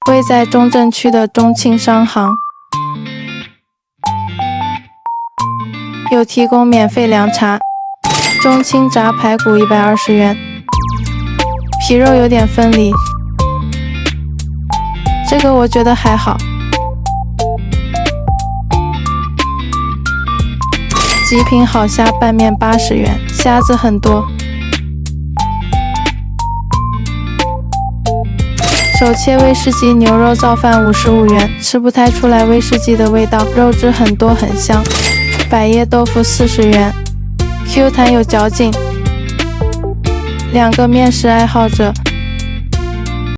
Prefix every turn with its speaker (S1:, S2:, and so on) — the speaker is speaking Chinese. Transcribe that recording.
S1: 位在中正区的中庆商行，有提供免费凉茶。中庆炸排骨120元，皮肉有点分离，这个我觉得还好。极品好虾拌面80元，虾子很多。手切威士忌牛肉造饭55元，吃不太出来威士忌的味道，肉质很多很香。百叶豆腐40元，Q 弹有嚼劲。2个面食爱好者